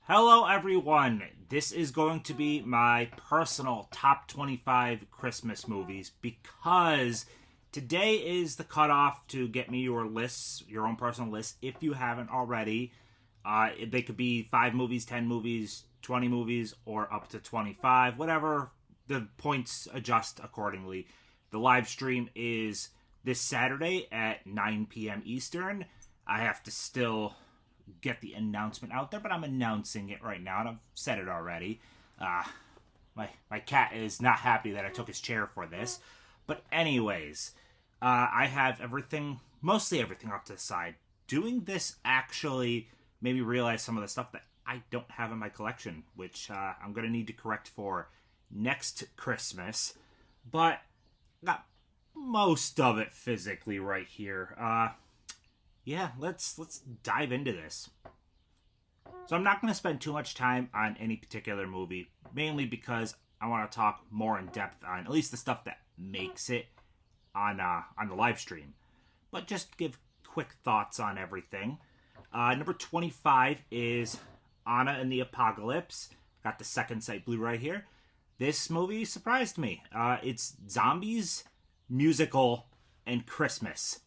Hello, everyone. This is going to be my personal top 25 Christmas movies because today is the cutoff to get me your lists, your own personal lists, if you haven't already. They could be 5 movies, 10 movies, 20 movies, or up to 25, whatever. The points adjust accordingly. The live stream is this Saturday at 9 p.m. Eastern. I have to still get the announcement out there, but I'm announcing it right now, and I've said it already. My cat is not happy that I took his chair for this. But anyways, I have mostly everything off to the side. Doing this actually made me realize some of the stuff that I don't have in my collection, which I'm going to need to correct for next Christmas. But got most of it physically right here. Yeah, let's dive into this. So I'm not going to spend too much time on any particular movie, mainly because I want to talk more in depth on at least the stuff that makes it on the live stream. But just give quick thoughts on everything. Number 25 is Anna and the Apocalypse. Got the second sight Blu-ray here. This movie surprised me. It's zombies, musical, and Christmas.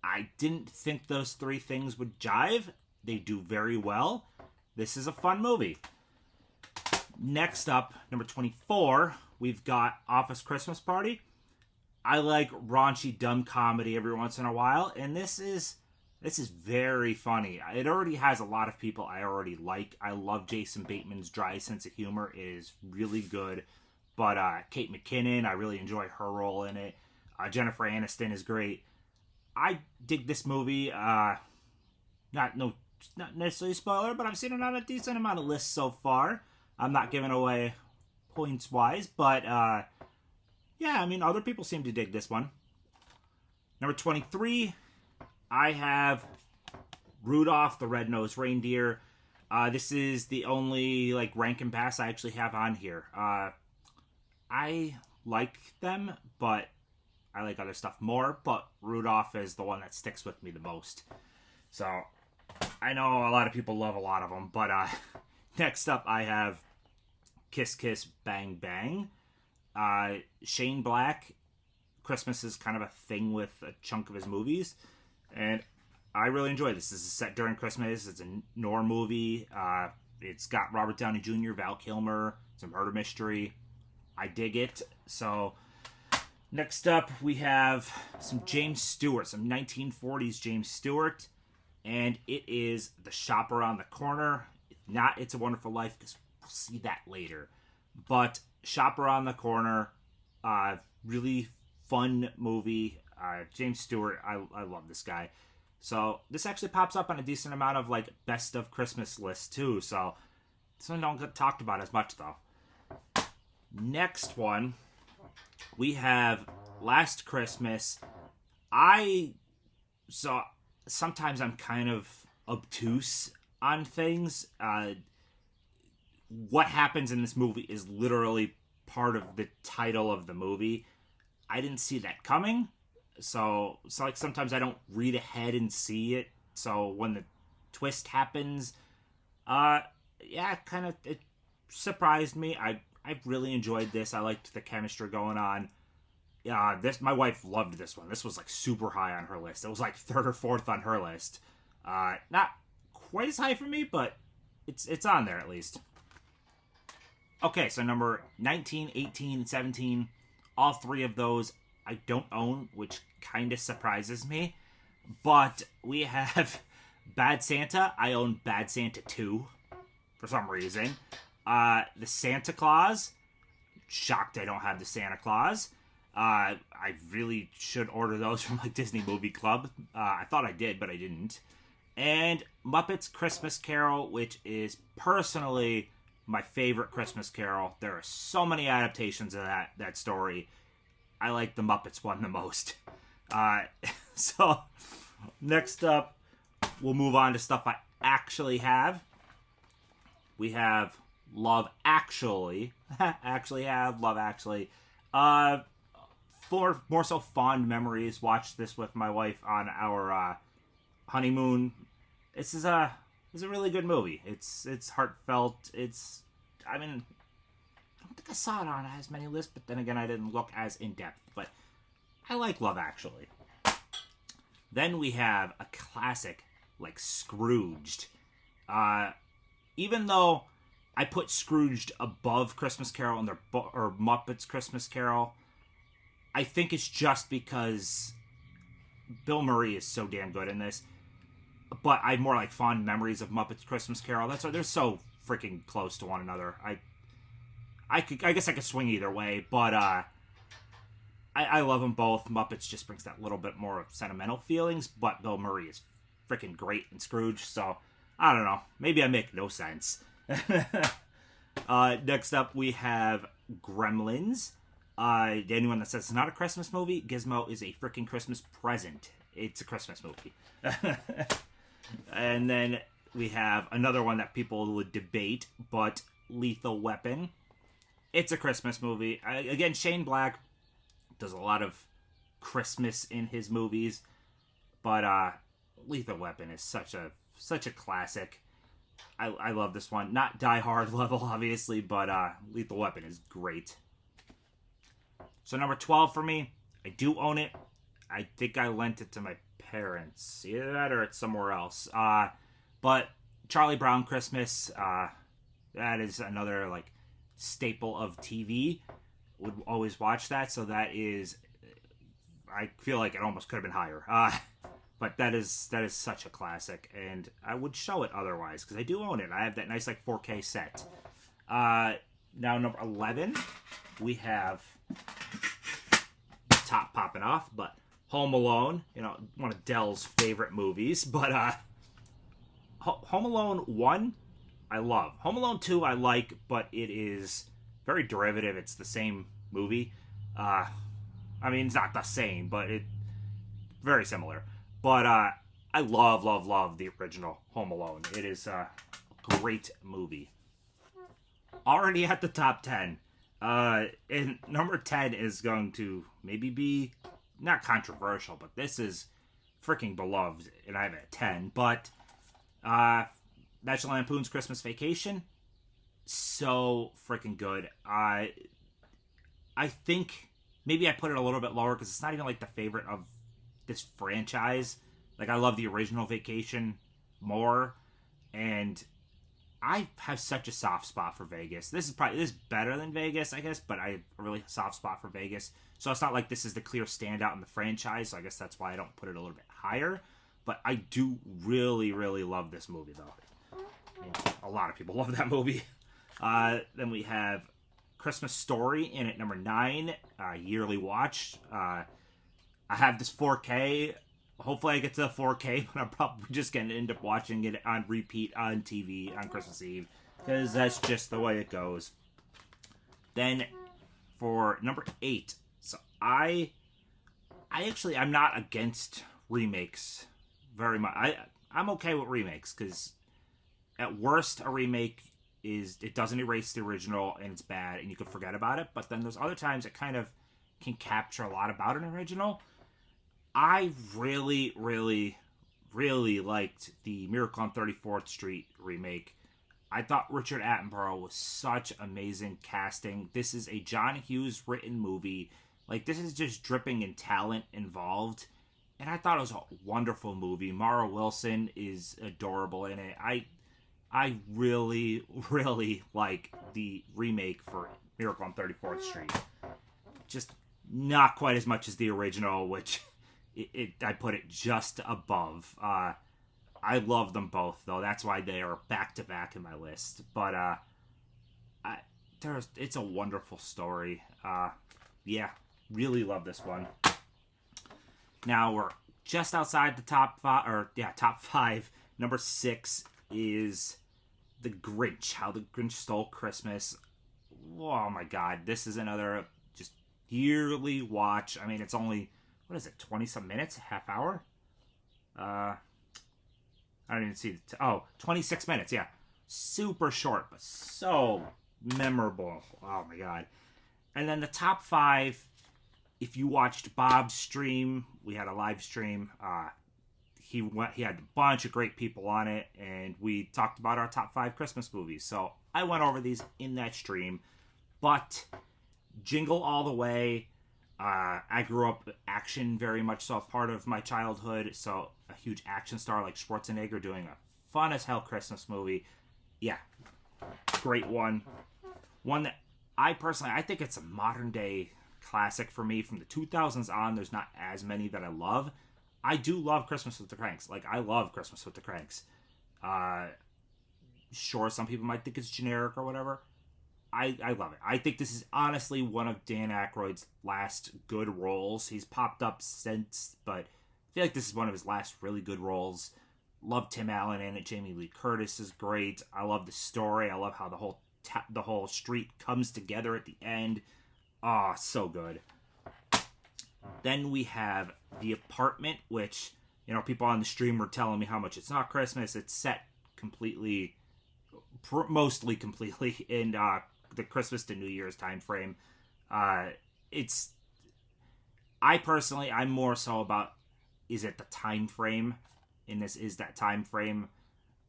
I didn't think those 3 things would jive. They do very well. This is a fun movie. Next up, number 24, we've got Office Christmas Party. I like raunchy, dumb comedy every once in a while, and this is very funny. It already has a lot of people I already like. I love Jason Bateman's dry sense of humor. It is really good. But Kate McKinnon, I really enjoy her role in it. Jennifer Aniston is great. I dig this movie. Not necessarily a spoiler, but I've seen it on a decent amount of lists so far. I'm not giving away points wise, but yeah, I mean, other people seem to dig this one. Number 23, I have Rudolph the Red-Nosed Reindeer. This is the only Rankin Bass I actually have on here. I like them, but I like other stuff more, but Rudolph is the one that sticks with me the most. So, I know a lot of people love a lot of them, but next up I have Kiss Kiss Bang Bang. Shane Black, Christmas is kind of a thing with a chunk of his movies, and I really enjoy this. This is set during Christmas. It's a noir movie. It's got Robert Downey Jr., Val Kilmer, some murder mystery. I dig it. So next up, we have some James Stewart, some 1940s James Stewart, and it is The Shop Around the Corner. Not It's a Wonderful Life, because we'll see that later. But Shop Around the Corner, really fun movie. James Stewart, I love this guy. So this actually pops up on a decent amount of best of Christmas lists too. So this one don't get talked about as much though. Next one, we have Last Christmas. So sometimes I'm kind of obtuse on things. What happens in this movie is literally part of the title of the movie. I didn't see that coming. So sometimes I don't read ahead and see it. So when the twist happens, it surprised me. I really enjoyed this. I liked the chemistry going on. My wife loved this one. This was super high on her list. It was 3rd or 4th on her list. Not quite as high for me, but it's on there at least. Okay, so number 19, 18, 17, all 3 of those I don't own, which kind of surprises me. But we have Bad Santa. I own Bad Santa 2 for some reason. The Santa Claus. Shocked I don't have the Santa Claus. I really should order those from Disney Movie Club. I thought I did, but I didn't. And Muppets Christmas Carol, which is personally my favorite Christmas Carol. There are so many adaptations of that story. I like the Muppets one the most. So next up, we'll move on to stuff I actually have. We have Love Actually. Love Actually. For more so fond memories, watched this with my wife on our honeymoon. This is a is a really good movie. It's heartfelt. I mean, I don't think I saw it on as many lists, but then again, I didn't look as in depth. But I like Love Actually. Then we have a classic like Scrooged. Even though I put Scrooged above Christmas Carol and or Muppets Christmas Carol, I think it's just because Bill Murray is so damn good in this. But I have more like fond memories of Muppets Christmas Carol. That's why they're so freaking close to one another. I guess I could swing either way, but I love them both. Muppets just brings that little bit more sentimental feelings, but Bill Murray is freaking great in Scrooge, so I don't know. Maybe I make no sense. Next up, we have Gremlins. Anyone that says it's not a Christmas movie, Gizmo is a freaking Christmas present. It's a Christmas movie. And then we have another one that people would debate, but Lethal Weapon. It's a Christmas movie. Again, Shane Black does a lot of Christmas in his movies, but Lethal Weapon is such a classic. I love this one. Not Die Hard level, obviously, but Lethal Weapon is great. So number 12 for me, I do own it. I think I lent it to my parents. Either that or it's somewhere else. But Charlie Brown Christmas, that is another like staple of TV. Would always watch that, so that is, I feel like it almost could have been higher. But that is such a classic, and I would show it otherwise because I do own it. I have that nice like 4K set. Now number 11, we have top popping off, but Home Alone. You know, one of Dell's favorite movies. But Home Alone 1, I love. Home Alone 2, I like, but it is very derivative. It's the same movie. I mean, it's not the same, but it very similar. But I love the original Home Alone. It is a great movie. Already at the top 10. And number 10 is going to maybe be not controversial, but this is freaking beloved, and I have it at 10. But National Lampoon's Christmas Vacation, so freaking good. I think maybe I put it a little bit lower because it's not even like the favorite of this franchise. Like, I love the original Vacation more, and I have such a soft spot for Vegas. This is better than Vegas, I guess, but I have a really soft spot for Vegas. So it's not like this is the clear standout in the franchise, so I guess that's why I don't put it a little bit higher. But I do really, really love this movie, though. I mean, a lot of people love that movie. Then we have Christmas Story in at number 9, yearly watch. I have this 4K. Hopefully I get to the 4K, but I'm probably just going to end up watching it on repeat on TV on Christmas Eve, because that's just the way it goes. Then for number 8, so I'm not against remakes very much. I'm okay with remakes, because at worst a remake it doesn't erase the original and it's bad and you can forget about it, but then there's other times it kind of can capture a lot about an original. I really, really, really liked the Miracle on 34th Street remake. I thought Richard Attenborough was such amazing casting. This is a John Hughes written movie. Like, this is just dripping in talent involved. And I thought it was a wonderful movie. Mara Wilson is adorable in it. I really, really like the remake for Miracle on 34th Street. Just not quite as much as the original, which I put it just above. I love them both, though. That's why they are back-to-back in my list. But it's a wonderful story. Yeah, really love this one. Now we're just outside the top 5, top 5. Number 6 is The Grinch, How the Grinch Stole Christmas. Oh my god, this is another just yearly watch. I mean, it's only, 20-some minutes? Half hour? I don't even see 26 minutes, yeah. Super short, but so memorable. Oh my god. And then the top 5, if you watched Bob's stream, we had a live stream. he had a bunch of great people on it, and we talked about our top 5 Christmas movies. So I went over these in that stream, but Jingle All the Way. I grew up action very much so, part of my childhood. So a huge action star like Schwarzenegger doing a fun as hell Christmas movie. Yeah, great one. One that I think it's a modern day classic for me. From the 2000s on, there's not as many that I love. I do love Christmas with the Cranks. Like, I love Christmas with the Cranks. Sure, some people might think it's generic or whatever. I love it. I think this is honestly one of Dan Aykroyd's last good roles. He's popped up since, but I feel like this is one of his last really good roles. Love Tim Allen in it. Jamie Lee Curtis is great. I love the story. I love how the whole street comes together at the end. Oh, so good. Then we have The Apartment, which, people on the stream were telling me how much it's not Christmas. It's set mostly completely in the Christmas to New Year's time frame. I'm more so about, is it the time frame? And this is that time frame.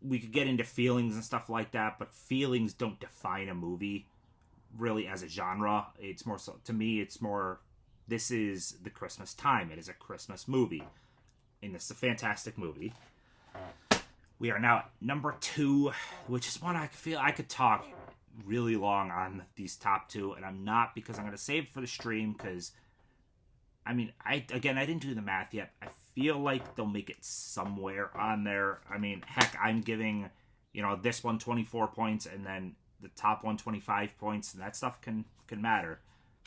We could get into feelings and stuff like that, but feelings don't define a movie really as a genre. It's more so, to me, it's more, this is the Christmas time. It is a Christmas movie. And it's a fantastic movie. We are now at number 2, which is one I feel I could talk really long on these top 2, and I'm not, because I'm going to save it for the stream, because I didn't do the math yet. I feel like they'll make it somewhere on there. Heck, I'm giving this one 24 points, and then the top one 25 points, and that stuff can matter.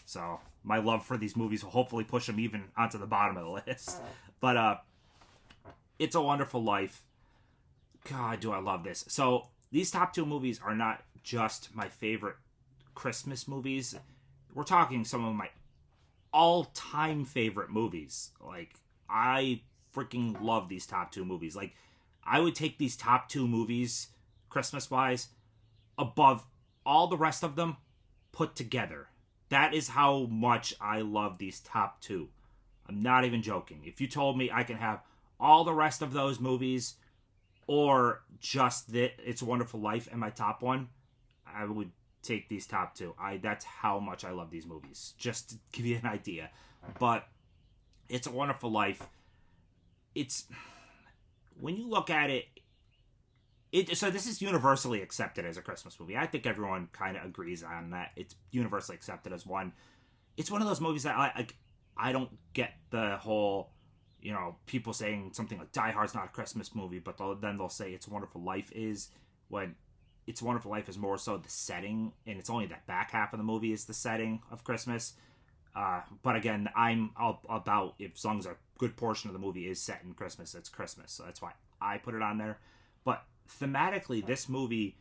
So my love for these movies will hopefully push them even onto the bottom of the list. But It's a Wonderful Life. God, do I love this. So these top 2 movies are not just my favorite Christmas movies. We're talking some of my all-time favorite movies. Like, I freaking love these top 2 movies. Like, I would take these top 2 movies, Christmas-wise, above all the rest of them put together. That is how much I love these top 2. I'm not even joking. If you told me I can have all the rest of those movies, or just It's a Wonderful Life and my top one, I would take these top 2. That's how much I love these movies, just to give you an idea. But It's a Wonderful Life, when you look at it, so this is universally accepted as a Christmas movie. I think everyone kind of agrees on that. It's universally accepted as one. It's one of those movies that I don't get the whole, people saying something like Die Hard's not a Christmas movie, but then they'll say It's a Wonderful Life is, when It's a Wonderful Life is more so the setting, and it's only that back half of the movie is the setting of Christmas. But again, I'm all about, as long as a good portion of the movie is set in Christmas, it's Christmas. So that's why I put it on there. But thematically, this movie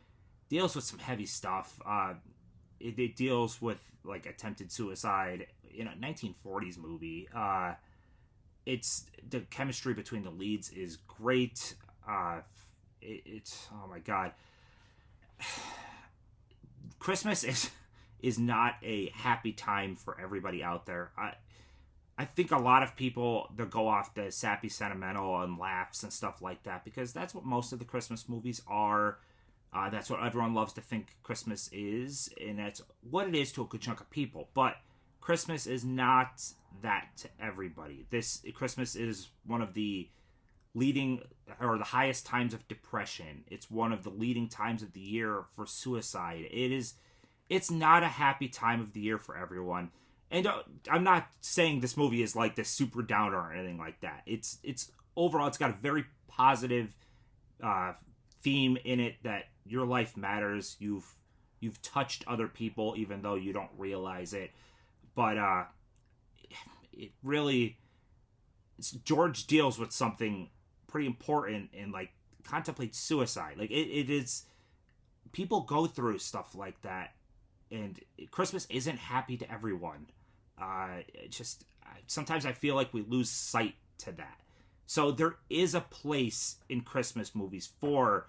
deals with some heavy stuff. It deals with, like, attempted suicide in a 1940s movie. It's the chemistry between the leads is great. It's oh my god, Christmas is not a happy time for everybody out there. I think a lot of people, they'll go off the sappy sentimental and laughs and stuff like that, because that's what most of the Christmas movies are. That's what everyone loves to think Christmas is, and that's what it is to a good chunk of people. But Christmas is not that to everybody. Christmas is one of the leading, or the highest times of depression. It's one of the leading times of the year for suicide. It's not a happy time of the year for everyone. And I'm not saying this movie is like this super downer or anything like that. It's overall, it's got a very positive theme in it, that your life matters. You've touched other people even though you don't realize it. But it really, George deals with something pretty important, and like contemplates suicide. Like it is, people go through stuff like that, and Christmas isn't happy to everyone. Sometimes I feel like we lose sight to that. So there is a place in Christmas movies for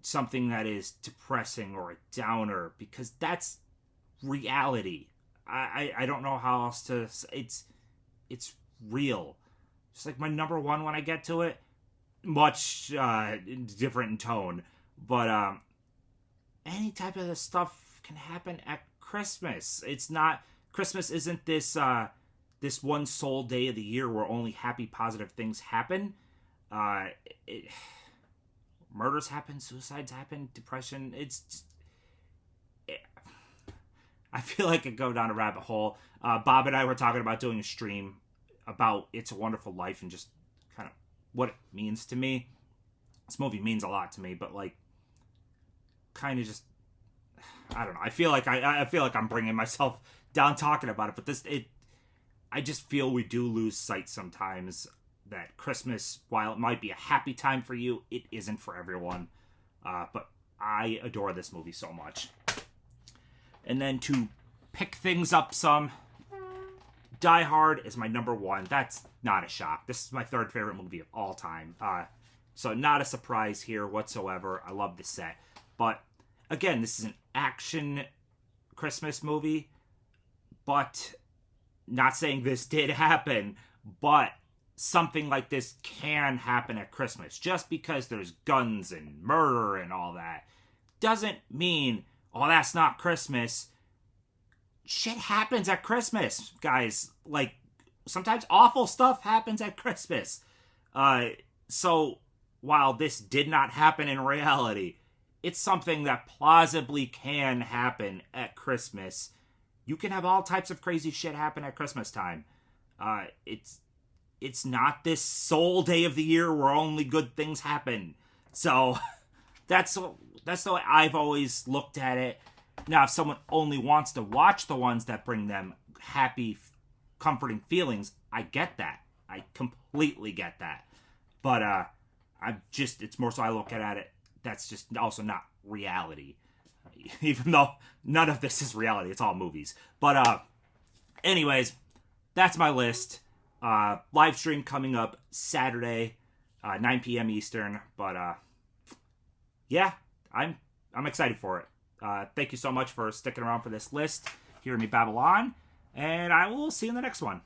something that is depressing or a downer, because that's reality. I don't know how else to. It's real. just like my number one when I get to it. Much different in tone, but any type of this stuff can happen at Christmas. It's not Christmas isn't this one sole day of the year where only happy, positive things happen. Uh, it, Murders happen, suicides happen, depression. I feel like I go down a rabbit hole. Bob and I were talking about doing a stream about It's a Wonderful Life and just kind of what it means to me. This movie means a lot to me, but like, kind of just, I don't know. I feel like I feel like I'm bringing myself down talking about it, but I just feel we do lose sight sometimes that Christmas, while it might be a happy time for you, it isn't for everyone. But I adore this movie so much. And then to pick things up some, Die Hard is my number one. That's not a shock. This is my third favorite movie of all time. So not a surprise here whatsoever. I love the set. But again, this is an action Christmas movie. But not saying this did happen, but something like this can happen at Christmas. Just because there's guns and murder and all that doesn't mean, oh, that's not Christmas. Shit happens at Christmas, guys. Like, sometimes awful stuff happens at Christmas. So, while this did not happen in reality, it's something that plausibly can happen at Christmas. You can have all types of crazy shit happen at Christmas time. It's not this sole day of the year where only good things happen. So, that's the way I've always looked at it. Now, if someone only wants to watch the ones that bring them happy, comforting feelings, I get that. I completely get that. But it's more so I look at it, that's just also not reality. Even though none of this is reality, it's all movies. But anyways, that's my list. Live stream coming up Saturday, 9 p.m. Eastern. But yeah, I'm excited for it. Thank you so much for sticking around for this list, hearing me babble on, and I will see you in the next one.